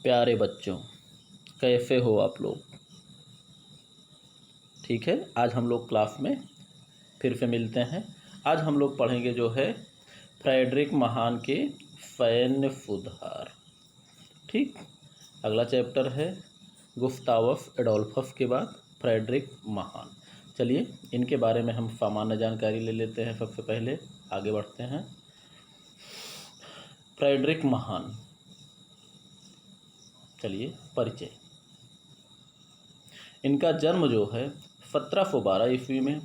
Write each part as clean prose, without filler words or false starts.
प्यारे बच्चों, कैसे हो आप लोग? ठीक है, आज हम लोग क्लास में फिर से मिलते हैं। आज हम लोग पढ़ेंगे जो है फ्रेडरिक महान के सैन्य सुधार। ठीक, अगला चैप्टर है गुस्तावस एडोल्फस के बाद फ्रेडरिक महान। चलिए इनके बारे में हम सामान्य जानकारी ले लेते हैं। सबसे पहले आगे बढ़ते हैं। फ्रेडरिक महान, चलिए परिचय। इनका जन्म जो है 1712 ईस्वी में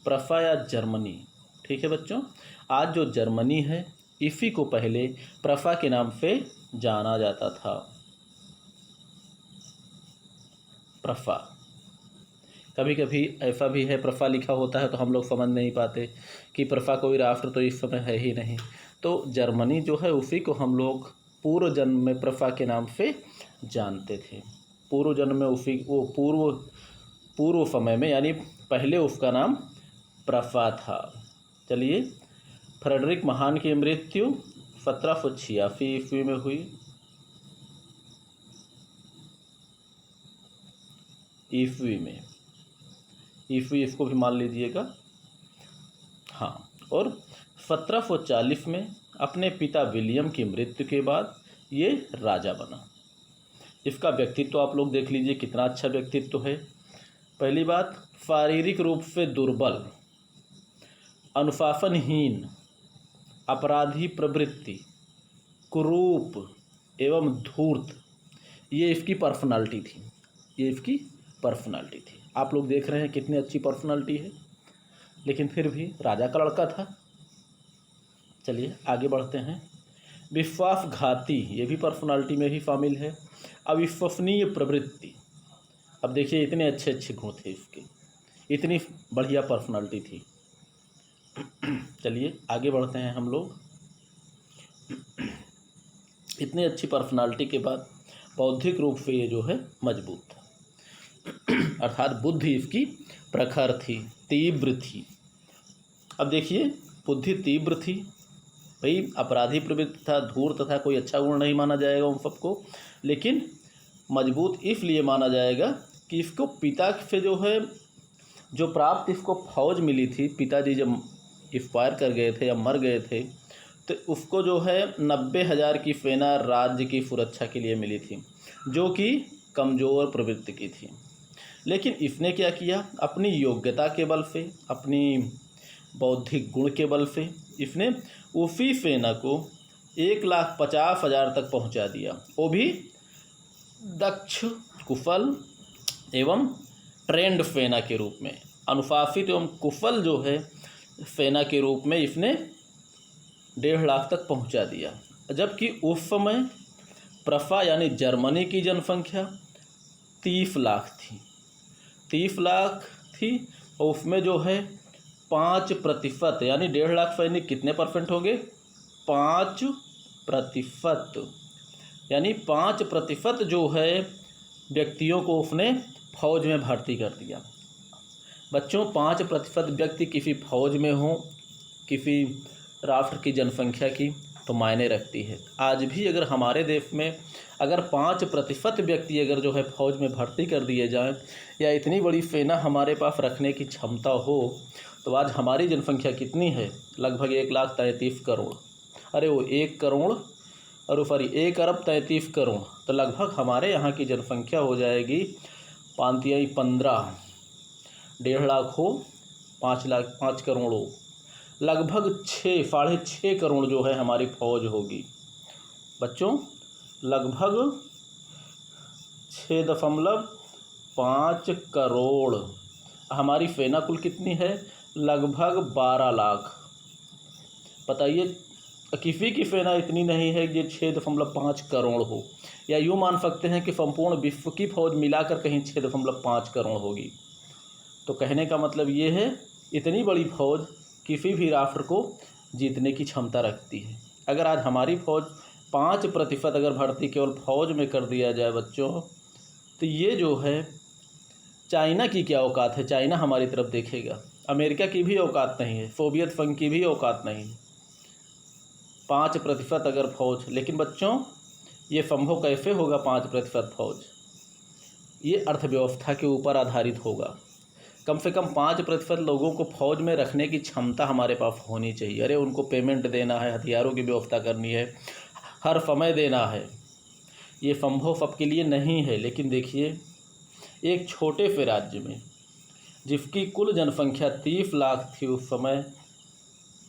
प्रफा या जर्मनी। ठीक है बच्चों, आज जो जर्मनी है इसी को पहले प्रफा के नाम से जाना जाता था। प्रफा, कभी कभी ऐसा भी है प्रफा लिखा होता है तो हम लोग समझ नहीं पाते कि प्रफा कोई राष्ट्र तो इस समय है ही नहीं। तो जर्मनी जो है उसी को हम लोग पूर्व जन्म में प्रफा के नाम से जानते थे। पूर्व जन्म में उसी वो पूर्व समय में यानी पहले उसका नाम प्रफा था। चलिए, फ्रेडरिक महान की मृत्यु 1786 ईस्वी में हुई। ईस्वी इसको भी मान लीजिएगा। हाँ, और 1740 में अपने पिता विलियम की मृत्यु के बाद ये राजा बना। इसका व्यक्तित्व आप लोग देख लीजिए, कितना अच्छा व्यक्तित्व है। पहली बात, शारीरिक रूप से दुर्बल, अनुशासनहीन, अपराधी प्रवृत्ति, कुरूप एवं धूर्त, ये इसकी पर्सनालिटी थी। आप लोग देख रहे हैं कितनी अच्छी पर्सनालिटी है, लेकिन फिर भी राजा का लड़का था। चलिए आगे बढ़ते हैं। विश्वासघाती, ये भी पर्सनालिटी में ही शामिल है। अविश्वसनीय प्रवृत्ति, अब देखिए इतने अच्छे अच्छे गुण थे इसके, इतनी बढ़िया पर्सनालिटी थी। चलिए आगे बढ़ते हैं हम लोग। इतनी अच्छी पर्सनालिटी के बाद बौद्धिक रूप से ये जो है मजबूत था, अर्थात बुद्धि इसकी प्रखर थी, तीव्र थी। अब देखिए, बुद्धि तीव्र थी, भाई अपराधी प्रवृत्ति था, धूर्त था, कोई अच्छा गुण नहीं माना जाएगा उन सबको, लेकिन मजबूत इसलिए माना जाएगा कि इसको पिता से जो है जो प्राप्त इसको फौज मिली थी, पिताजी जब एक्सपायर कर गए थे या मर गए थे, तो उसको जो है 90,000 की सेना राज्य की सुरक्षा के लिए मिली थी, जो कि कमज़ोर प्रवृत्ति की थी। लेकिन इसने क्या किया, अपनी योग्यता के बल से, अपनी बौद्धिक गुण के बल से इसने उसी सेना को 1,50,000 तक पहुंचा दिया, वो भी दक्ष, कुशल एवं ट्रेंड सेना के रूप में, अनुशासित एवं कुशल जो है सेना के रूप में इसने 1.5 लाख तक पहुंचा दिया। जबकि उस समय प्रफा यानी जर्मनी की जनसंख्या 30 लाख थी। 30 लाख थी और उसमें जो है 5% यानी 1.5 लाख सैनिक कितने परसेंट हो गए? 5%, यानी 5% जो है व्यक्तियों को उसने फौज में भर्ती कर दिया। बच्चों, 5% व्यक्ति किसी फौज में हो, किसी राष्ट्र की जनसंख्या की, तो मायने रखती है। आज भी अगर हमारे देश में अगर 5% व्यक्ति अगर जो है फौज में भर्ती कर दिए जाएं, या इतनी बड़ी सेना हमारे पास रखने की क्षमता हो, तो आज हमारी जनसंख्या कितनी है? लगभग 1,33 करोड़। अरे वो 1 करोड़ और सॉरी 1,33 करोड़, तो लगभग हमारे यहाँ की जनसंख्या हो जाएगी 15, 1.5 लाख हो, 5 करोड़ हो, लगभग 6-6.5 करोड़ जो है हमारी फौज होगी। बच्चों, लगभग 6.5 करोड़। हमारी सेना कुल कितनी है? लगभग 12 लाख। बताइए, किसी की सेना इतनी नहीं है कि 6.5 करोड़ हो, या यूँ मान सकते हैं कि संपूर्ण विश्व की फौज मिलाकर कहीं 6.5 करोड़ होगी। तो कहने का मतलब ये है, इतनी बड़ी फौज किसी भी राष्ट्र को जीतने की क्षमता रखती है। अगर आज हमारी फौज 5% अगर भर्ती केवल फौज में कर दिया जाए बच्चों, तो ये जो है चाइना की क्या औकात है? चाइना हमारी तरफ देखेगा। अमेरिका की भी औकात नहीं है, सोवियत संघ की भी औकात नहीं। 5% अगर फौज, लेकिन बच्चों ये संभव कैसे होगा 5% फौज? ये अर्थव्यवस्था के ऊपर आधारित होगा। कम से कम 5% लोगों को फौज में रखने की क्षमता हमारे पास होनी चाहिए। अरे उनको पेमेंट देना है, हथियारों की व्यवस्था करनी है, हर समय देना है। ये संभव सबके लिए नहीं है। लेकिन देखिए, एक छोटे से राज्य में जिसकी कुल जनसंख्या 30 लाख थी उस समय,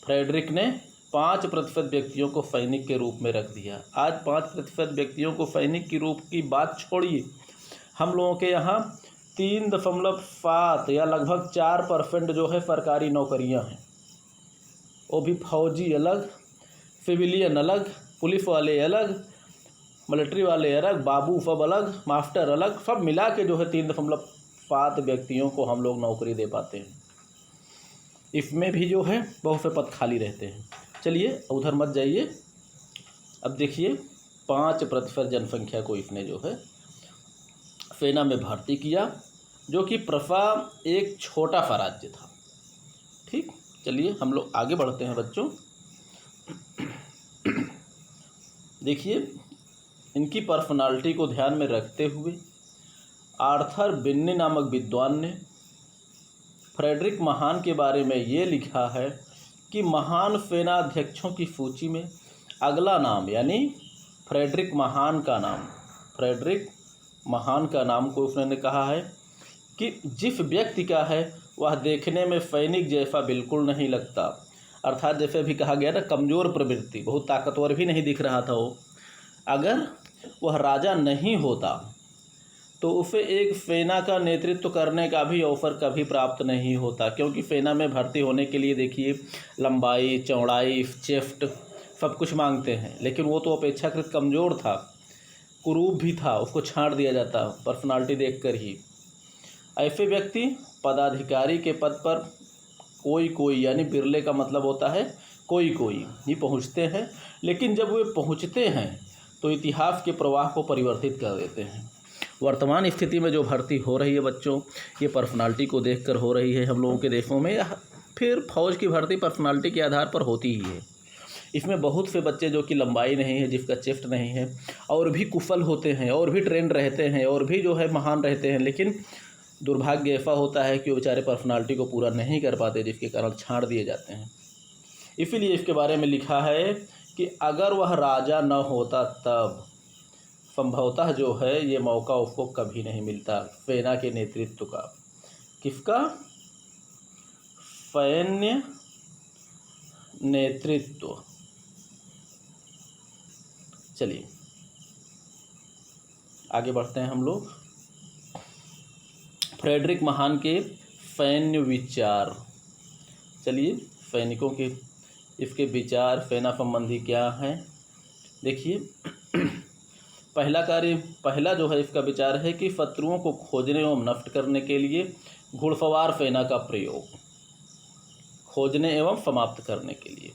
फ्रेडरिक ने 5% व्यक्तियों को सैनिक के रूप में रख दिया। आज 5% व्यक्तियों को सैनिक के रूप की बात छोड़िए, हम लोगों के यहाँ 3.7 या लगभग 4% जो है सरकारी नौकरियां हैं। वो भी फौजी अलग, सिविलियन अलग, पुलिस वाले अलग, मिलिट्री वाले अलग, बाबू सब अलग, मास्टर अलग, सब मिला के जो है 3.7 व्यक्तियों को हम लोग नौकरी दे पाते हैं। इसमें भी जो है बहुत से पद खाली रहते हैं। चलिए उधर मत जाइए। अब देखिए, 5% जनसंख्या को इसने जो है सेना में भर्ती किया, जो कि प्रफा एक छोटा सा राज्य था। ठीक, चलिए हम लोग आगे बढ़ते हैं बच्चों। देखिए, इनकी पर्सनालिटी को ध्यान में रखते हुए आर्थर बिन्नी नामक विद्वान ने फ्रेडरिक महान के बारे में ये लिखा है कि महान सेनाध्यक्षों की सूची में अगला नाम, यानी फ्रेडरिक महान का नाम को उसने कहा है कि जिस व्यक्ति का है वह देखने में सैनिक जैसा बिल्कुल नहीं लगता। अर्थात जैसे भी कहा गया ना, कमज़ोर प्रवृत्ति, बहुत ताकतवर भी नहीं दिख रहा था वो। अगर वह राजा नहीं होता तो उसे एक सेना का नेतृत्व करने का भी अवसर कभी प्राप्त नहीं होता, क्योंकि सेना में भर्ती होने के लिए देखिए लंबाई, चौड़ाई, चेस्ट सब कुछ मांगते हैं। लेकिन वो तो अपेक्षाकृत कमज़ोर था, कुरूप भी था, उसको छांट दिया जाता पर्सनालिटी देखकर ही। ऐसे व्यक्ति पदाधिकारी के पद पर कोई यानी बिरले का मतलब होता है कोई ही पहुंचते हैं। लेकिन जब वे पहुंचते हैं तो इतिहास के प्रवाह को परिवर्तित कर देते हैं। वर्तमान स्थिति में जो भर्ती हो रही है बच्चों, ये पर्सनालिटी को देखकर हो रही है हम लोगों के देशों में, या फिर फौज की भर्ती पर्सनालिटी के आधार पर होती ही है। इसमें बहुत से बच्चे जो कि लंबाई नहीं है, जिसका चेस्ट नहीं है, और भी कुशल होते हैं, और भी ट्रेंड रहते हैं, और भी जो है महान रहते हैं, लेकिन दुर्भाग्य ऐसा होता है कि वो बेचारे पर्सनालिटी को पूरा नहीं कर पाते, जिसके कारण छांट दिए जाते हैं। इसीलिए इसके बारे में लिखा है कि अगर वह राजा न होता तब संभवतः जो है ये मौका उसको कभी नहीं मिलता सेना के नेतृत्व का। किसका? सैन्य नेतृत्व। चलिए आगे बढ़ते हैं हम लोग। फ्रेडरिक महान के सैन्य विचार। चलिए, सैनिकों के इसके विचार सेना संबंधी क्या हैं, देखिए। पहला जो है इसका विचार है कि शत्रुओं को खोजने एवं नष्ट करने के लिए घुड़सवार सेना का प्रयोग, खोजने एवं समाप्त करने के लिए।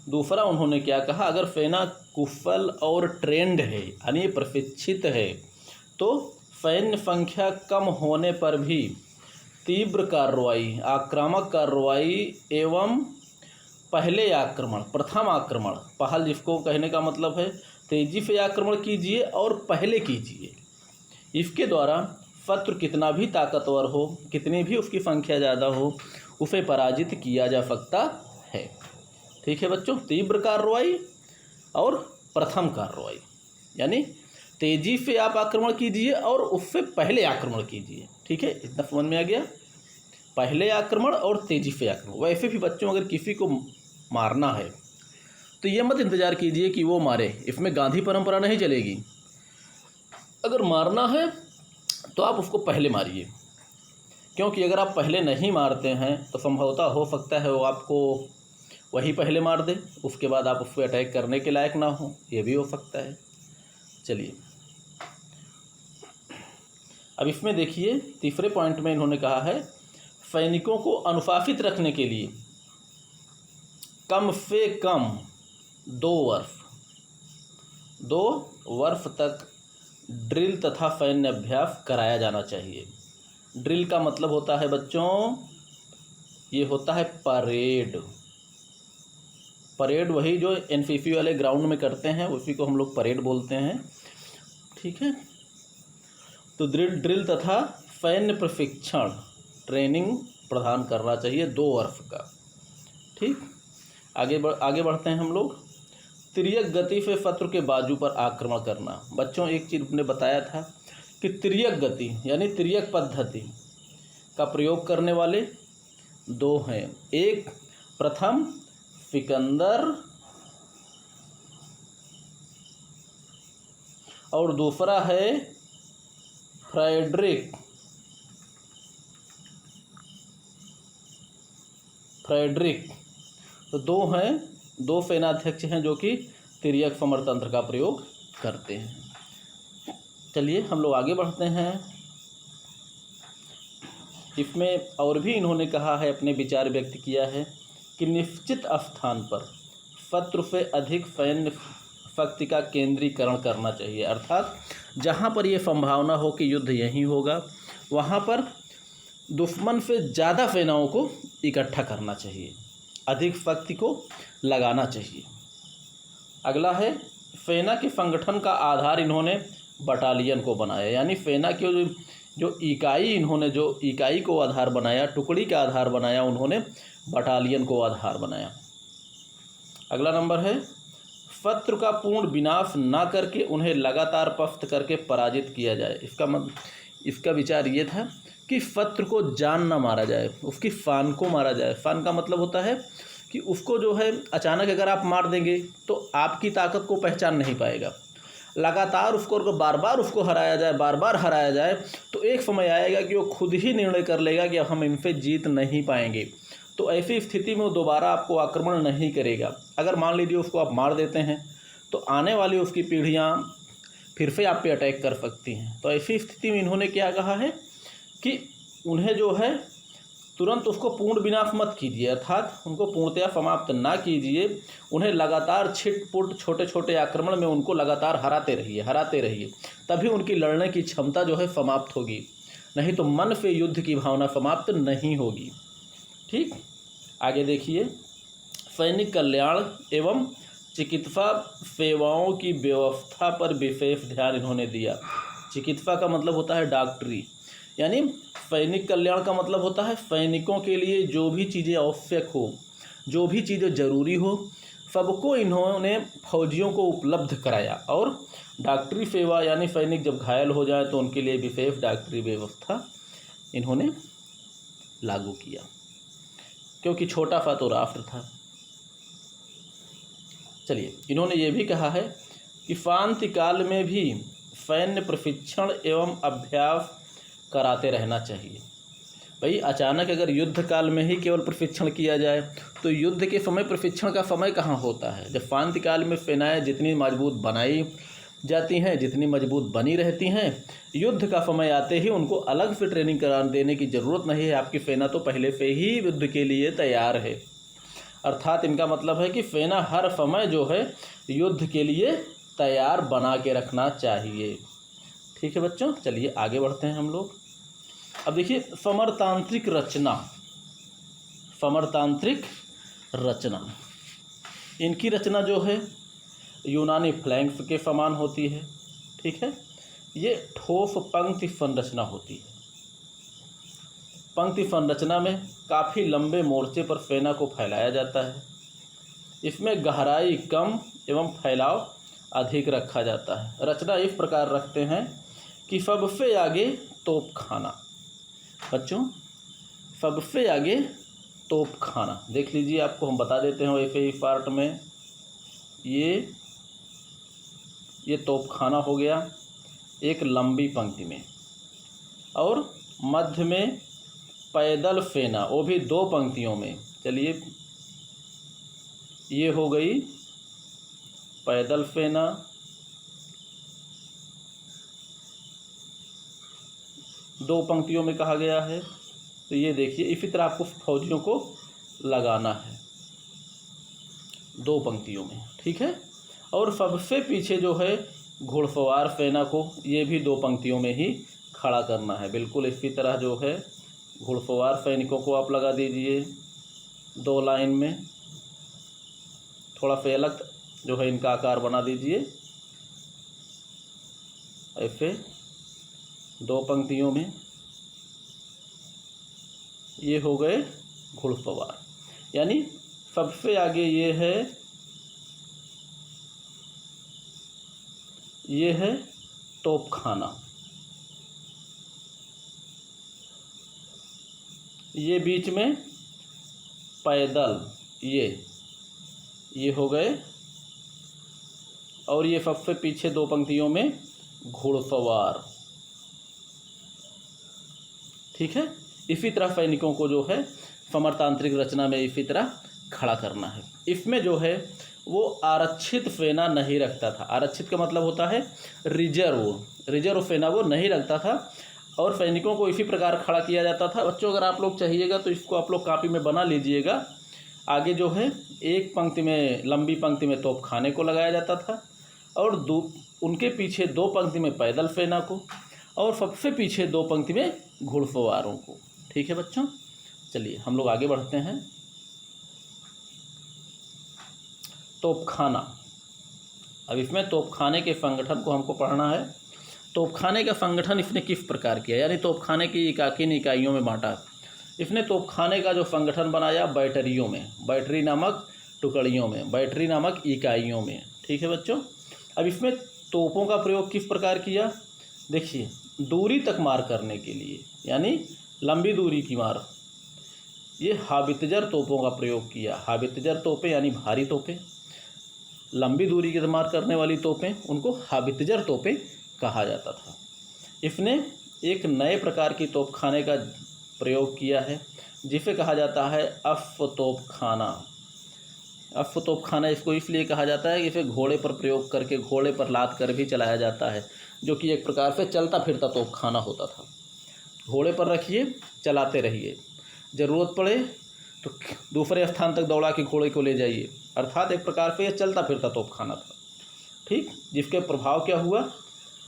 दूसरा उन्होंने क्या कहा, अगर सेना कुशल और ट्रेंड है यानी प्रशिक्षित है तो सैन्य संख्या कम होने पर भी तीव्र कार्रवाई, आक्रामक कार्रवाई एवं पहले आक्रमण, प्रथम आक्रमण, पहल जिसको कहने का मतलब है तेजी से आक्रमण कीजिए और पहले कीजिए। इसके द्वारा शत्रु कितना भी ताकतवर हो, कितनी भी उसकी संख्या ज़्यादा हो, उसे पराजित किया जा सकता है। ठीक है बच्चों, तीव्र कार्रवाई और प्रथम कार्रवाई, यानी तेजी से आप आक्रमण कीजिए और उससे पहले आक्रमण कीजिए। ठीक है, इतना समझ में आ गया, पहले आक्रमण और तेजी से आक्रमण। वैसे भी बच्चों अगर किसी को मारना है तो ये मत इंतज़ार कीजिए कि वो मारे, इसमें गांधी परंपरा नहीं चलेगी। अगर मारना है तो आप उसको पहले मारिए, क्योंकि अगर आप पहले नहीं मारते हैं तो संभवतः हो सकता है वो आपको वही पहले मार दे, उसके बाद आप उस पर अटैक करने के लायक ना हो, ये भी हो सकता है। चलिए अब इसमें देखिए, तीसरे पॉइंट में इन्होंने कहा है सैनिकों को अनुशासित रखने के लिए कम से कम 2 वर्ष तक ड्रिल तथा सैन्य अभ्यास कराया जाना चाहिए। ड्रिल का मतलब होता है बच्चों, ये होता है परेड। परेड वही जो एनसीसी वाले ग्राउंड में करते हैं उसी को हम लोग परेड बोलते हैं। ठीक है, तो ड्रिल तथा सैन्य प्रशिक्षण ट्रेनिंग प्रदान करना चाहिए 2 वर्ष का। ठीक, आगे बढ़ते हैं हम लोग। तिर्यक गति से शत्रु के बाजू पर आक्रमण करना। बच्चों एक चीज़ ने बताया था कि तिर्यक गति यानी तिर्यक पद्धति का प्रयोग करने वाले 2 हैं। एक प्रथम सिकंदर और दूसरा है फ्रेडरिक। तो 2 हैं, 2 सेनाध्यक्ष हैं जो कि तिर्यक समर तंत्र का प्रयोग करते हैं। चलिए हम लोग आगे बढ़ते हैं। इसमें और भी इन्होंने कहा है, अपने विचार व्यक्त किया है कि निश्चित स्थान पर शत्रु से अधिक सैन्य शक्ति का केंद्रीकरण करना चाहिए। अर्थात जहाँ पर ये संभावना हो कि युद्ध यहीं होगा वहाँ पर दुश्मन से ज़्यादा सेनाओं को इकट्ठा करना चाहिए, अधिक शक्ति को लगाना चाहिए। अगला है सेना के संगठन का आधार इन्होंने बटालियन को बनाया, यानी सेना के जो इकाई इन्होंने जो इकाई को आधार बनाया, टुकड़ी का आधार बनाया, उन्होंने बटालियन को आधार बनाया। अगला नंबर है शत्रु का पूर्ण विनाश ना करके उन्हें लगातार पस्त करके पराजित किया जाए। इसका विचार ये था कि शत्रु को जान ना मारा जाए, उसकी फान को मारा जाए। फान का मतलब होता है कि उसको जो है अचानक अगर आप मार देंगे तो आपकी ताकत को पहचान नहीं पाएगा। लगातार उसको बार बार उसको हराया जाए, बार बार हराया जाए तो एक समय आएगा कि वो खुद ही निर्णय कर लेगा कि अब हम इनसे जीत नहीं पाएंगे। तो ऐसी स्थिति में वो दोबारा आपको आक्रमण नहीं करेगा। अगर मान लीजिए उसको आप मार देते हैं तो आने वाली उसकी पीढ़ियाँ फिर से आप पे अटैक कर सकती हैं। तो ऐसी स्थिति में इन्होंने क्या कहा है कि उन्हें जो है तुरंत उसको पूर्ण विनाश मत कीजिए, अर्थात उनको पूर्णतया समाप्त ना कीजिए। उन्हें लगातार छिटपुट छोटे छोटे आक्रमण में उनको लगातार हराते रहिए, तभी उनकी लड़ने की क्षमता जो है समाप्त होगी, नहीं तो मन से युद्ध की भावना समाप्त नहीं होगी। ठीक, आगे देखिए। सैनिक कल्याण एवं चिकित्सा सेवाओं की व्यवस्था पर विशेष ध्यान इन्होंने दिया। चिकित्सा का मतलब होता है डॉक्टरी, यानी सैनिक कल्याण का मतलब होता है सैनिकों के लिए जो भी चीज़ें आवश्यक हो, जो भी चीज़ें ज़रूरी हो, सबको इन्होंने फौजियों को उपलब्ध कराया। और डॉक्टरी सेवा यानी सैनिक जब घायल हो जाए तो उनके लिए विशेष डॉक्टरी व्यवस्था इन्होंने लागू किया, क्योंकि छोटा सा तो राष्ट्र था। चलिए, इन्होंने ये भी कहा है कि शांति काल में भी सैन्य प्रशिक्षण एवं अभ्यास कराते रहना चाहिए। भाई अचानक अगर युद्ध काल में ही केवल प्रशिक्षण किया जाए तो युद्ध के समय प्रशिक्षण का समय कहाँ होता है। जब शांति काल में सेनाएं जितनी मजबूत बनाई जाती हैं, जितनी मजबूत बनी रहती हैं, युद्ध का समय आते ही उनको अलग से ट्रेनिंग करा देने की ज़रूरत नहीं है। आपकी सेना तो पहले से ही युद्ध के लिए तैयार है। अर्थात इनका मतलब है कि सेना हर समय जो है युद्ध के लिए तैयार बना के रखना चाहिए। ठीक है बच्चों, चलिए आगे बढ़ते हैं हम लोग। अब देखिए समरतांत्रिक रचना, इनकी रचना जो है यूनानी फ्लैंक्स के समान होती है। ठीक है, ये ठोस पंक्ति संरचना होती है। पंक्ति संरचना में काफ़ी लंबे मोर्चे पर सेना को फैलाया जाता है। इसमें गहराई कम एवं फैलाव अधिक रखा जाता है। रचना इस प्रकार रखते हैं कि सबसे आगे तोपखाना। बच्चों, सबसे आगे तोपखाना देख लीजिए, आपको हम बता देते हैं वैसे ही पार्ट में। ये तोपखाना हो गया एक लंबी पंक्ति में, और मध्य में पैदल सेना, वो भी 2 पंक्तियों में। चलिए, ये हो गई पैदल सेना, दो पंक्तियों में कहा गया है। तो ये देखिए, इसी तरह आपको फौजियों को लगाना है 2 पंक्तियों में। ठीक है, और सबसे पीछे जो है घुड़सवार सेना को ये भी 2 पंक्तियों में ही खड़ा करना है। बिल्कुल इसी तरह जो है घुड़सवार सैनिकों को आप लगा दीजिए 2 लाइन में। थोड़ा सा अलग जो है इनका आकार बना दीजिए, ऐसे 2 पंक्तियों में। ये हो गए घुड़सवार, यानी सबसे आगे ये है तोपखाना, ये बीच में पैदल, ये हो गए, और ये सबसे पीछे 2 पंक्तियों में घुड़सवार। ठीक है, इसी तरह सैनिकों को जो है समरतांत्रिक रचना में इसी तरह खड़ा करना है। इसमें जो है वो आरक्षित सेना नहीं रखता था। आरक्षित का मतलब होता है रिजर्व सेना वो नहीं रखता था, और सैनिकों को इसी प्रकार खड़ा किया जाता था। बच्चों, अगर आप लोग चाहिएगा तो इसको आप लोग कॉपी में बना लीजिएगा। आगे जो है एक पंक्ति में, लंबी पंक्ति में तोपखाने को लगाया जाता था, और उनके पीछे 2 पंक्ति में पैदल सेना को, और सबसे पीछे 2 पंक्ति में घुड़सवारों को। ठीक है बच्चों, चलिए हम लोग आगे बढ़ते हैं। तोपखाना, अब इसमें तोपखाने के संगठन को हमको पढ़ना है। तोपखाने का संगठन इसने किस प्रकार किया, यानी तोपखाने की किन इकाइयों में बांटा। इसने तोपखाने का जो संगठन बनाया बैटरियों में, बैटरी नामक टुकड़ियों में, बैटरी नामक इकाइयों में। ठीक है बच्चों, अब इसमें तोपों का प्रयोग किस प्रकार किया, देखिए, दूरी तक मार करने के लिए, यानी लंबी दूरी की मार, ये हाबितजर तोपों का प्रयोग किया। हाबितजर तोपें यानी भारी तोपें, लंबी दूरी की मार करने वाली तोपें, उनको हाबितजर तोपें कहा जाता था। इसने एक नए प्रकार की तोपखाने का प्रयोग किया है, जिसे कहा जाता है अफ तोपखाना। अफ तोपखाना इसको इसलिए कहा जाता है कि इसे घोड़े पर प्रयोग करके, घोड़े पर लाद कर भी चलाया जाता है, जो कि एक प्रकार से चलता फिरता तोपखाना होता था। घोड़े पर रखिए, चलाते रहिए, ज़रूरत पड़े तो दूसरे स्थान तक दौड़ा के घोड़े को ले जाइए, अर्थात एक प्रकार से यह चलता फिरता तोपखाना था। ठीक, जिसके प्रभाव क्या हुआ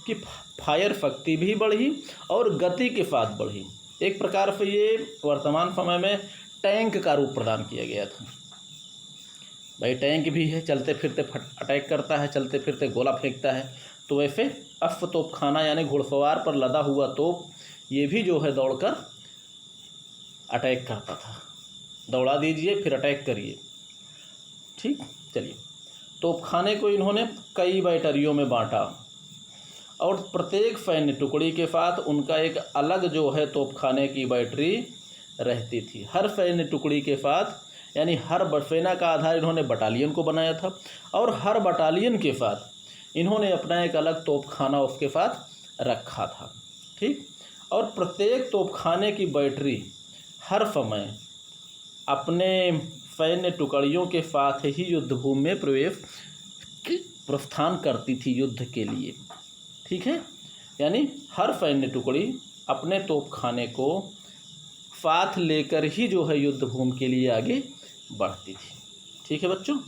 कि फायर शक्ति भी बढ़ी और गति के साथ बढ़ी। एक प्रकार से ये वर्तमान समय में टैंक का रूप प्रदान किया गया था। भाई टैंक भी है, चलते फिरते अटैक करता है, चलते फिरते गोला फेंकता है, तो वैसे अफ तोपखाना यानी घुड़सवार पर लदा हुआ तोप, ये भी जो है दौड़कर अटैक करता था। दौड़ा दीजिए फिर अटैक करिए। ठीक, चलिए, तोपखाने को इन्होंने कई बैटरियों में बांटा, और प्रत्येक सैन्य टुकड़ी के साथ उनका एक अलग जो है तोपखाने की बैटरी रहती थी। हर सैन्य टुकड़ी के साथ, यानी हर सेना का आधार इन्होंने बटालियन को बनाया था, और हर बटालियन के साथ इन्होंने अपना एक अलग तोपखाना उसके साथ रखा था। ठीक, और प्रत्येक तोपखाने की बैटरी हर समय अपने सैन्य टुकड़ियों के साथ ही युद्धभूमि में प्रस्थान करती थी युद्ध के लिए। ठीक है, यानी हर सैन्य टुकड़ी अपने तोपखाने को साथ लेकर ही जो है युद्धभूमि के लिए आगे बढ़ती थी। ठीक है बच्चों,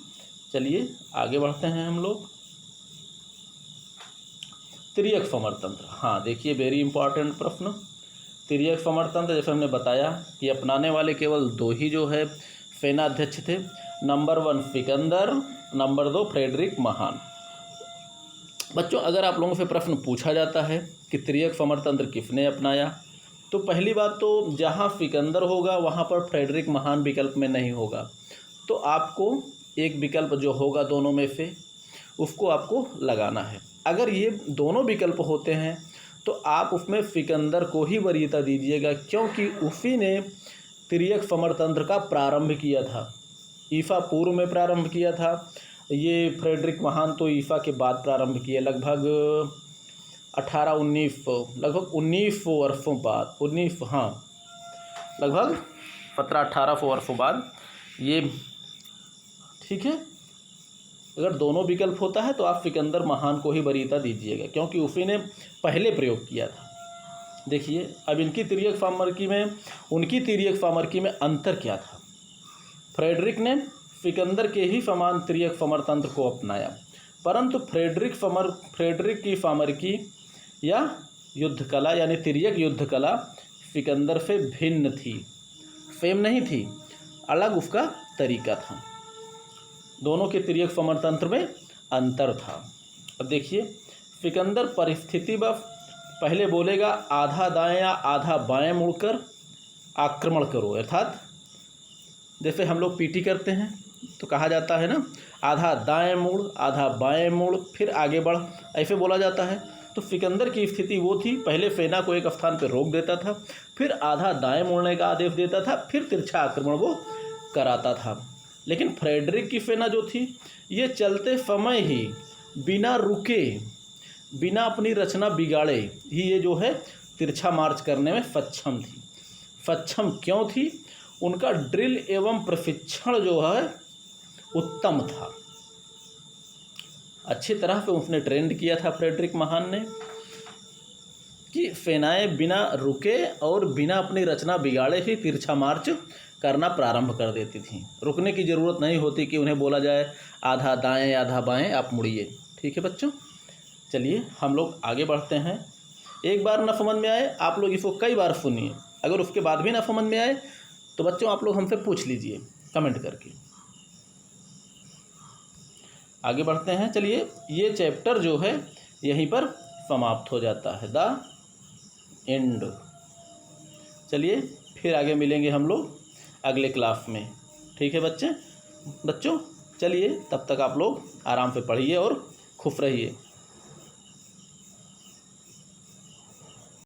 चलिए आगे बढ़ते हैं हम लोग। तिर्यक समरतंत्र, हाँ देखिए, वेरी इंपॉर्टेंट प्रश्न। तिर्यक समरतंत्र, जैसे हमने बताया कि अपनाने वाले केवल 2 ही जो है सेनाध्यक्ष थे। नंबर 1 सिकंदर, नंबर 2 फ्रेडरिक महान। बच्चों, अगर आप लोगों से प्रश्न पूछा जाता है कि तिर्यक समरतंत्र किसने अपनाया, तो पहली बात तो जहाँ सिकंदर होगा वहाँ पर फ्रेडरिक महान विकल्प में नहीं होगा, तो आपको एक विकल्प जो होगा दोनों में से उसको आपको लगाना है। अगर ये दोनों विकल्प होते हैं तो आप उसमें सिकंदर को ही वरीयता दीजिएगा, क्योंकि उसी ने तिर्यक समरतंत्र का प्रारंभ किया था। ईसा पूर्व में प्रारंभ किया था, ये फ्रेडरिक महान तो ईसा के बाद प्रारंभ किए, लगभग 1900 वर्षों बाद, लगभग 1700-1800 वर्षों बाद ये। ठीक है, अगर दोनों विकल्प होता है तो आप सिकंदर महान को ही वरीयता दीजिएगा, क्योंकि उसी ने पहले प्रयोग किया था। देखिए, अब इनकी तिर्यक सामरिकी में, उनकी तिर्यक सामरिकी में अंतर क्या था। फ्रेडरिक ने सिकंदर के ही समान तिर्यक समरतंत्र को अपनाया, परंतु फ्रेडरिक की सामरिकी या युद्ध कला यानी तिर्यक युद्ध कला सिकंदर से भिन्न थी, सेम नहीं थी, अलग उसका तरीका था। दोनों के तिर्यक फमर तंत्र में अंतर था। अब देखिए सिकंदर परिस्थिति व पहले बोलेगा आधा दाएं या आधा बाएं मुड़कर आक्रमण करो, अर्थात जैसे हम लोग पीटी करते हैं तो कहा जाता है ना आधा दाएं मुड़ आधा बाएं मुड़ फिर आगे बढ़, ऐसे बोला जाता है। तो सिकंदर की स्थिति वो थी, पहले सेना को एक स्थान पर रोक देता था, फिर आधा दाएं मुड़ने का आदेश देता था, फिर तिरछा आक्रमण वो कराता था। लेकिन फ्रेडरिक की सेना जो थी ये चलते समय ही बिना रुके बिना अपनी रचना बिगाड़े ही ये जो है तिरछा मार्च करने में सक्षम थी। सक्षम क्यों थी? उनका ड्रिल एवं प्रशिक्षण जो है उत्तम था, अच्छी तरह से उसने ट्रेंड किया था फ्रेडरिक महान ने कि सेनाएं बिना रुके और बिना अपनी रचना बिगाड़े ही तिरछा मार्च करना प्रारंभ कर देती थीं। रुकने की ज़रूरत नहीं होती कि उन्हें बोला जाए आधा दाएं आधा बाएं आप मुड़िए। ठीक है बच्चों, चलिए हम लोग आगे बढ़ते हैं। एक बार ना समझ में आए आप लोग इसको कई बार सुनिए, अगर उसके बाद भी ना समझ में आए तो बच्चों आप लोग हमसे पूछ लीजिए कमेंट करके। आगे बढ़ते हैं। चलिए ये चैप्टर जो है यहीं पर समाप्त हो जाता है, द एंड। चलिए फिर आगे मिलेंगे हम लोग अगले क्लास में। ठीक है बच्चों, चलिए तब तक आप लोग आराम से पढ़िए और खुश रहिए।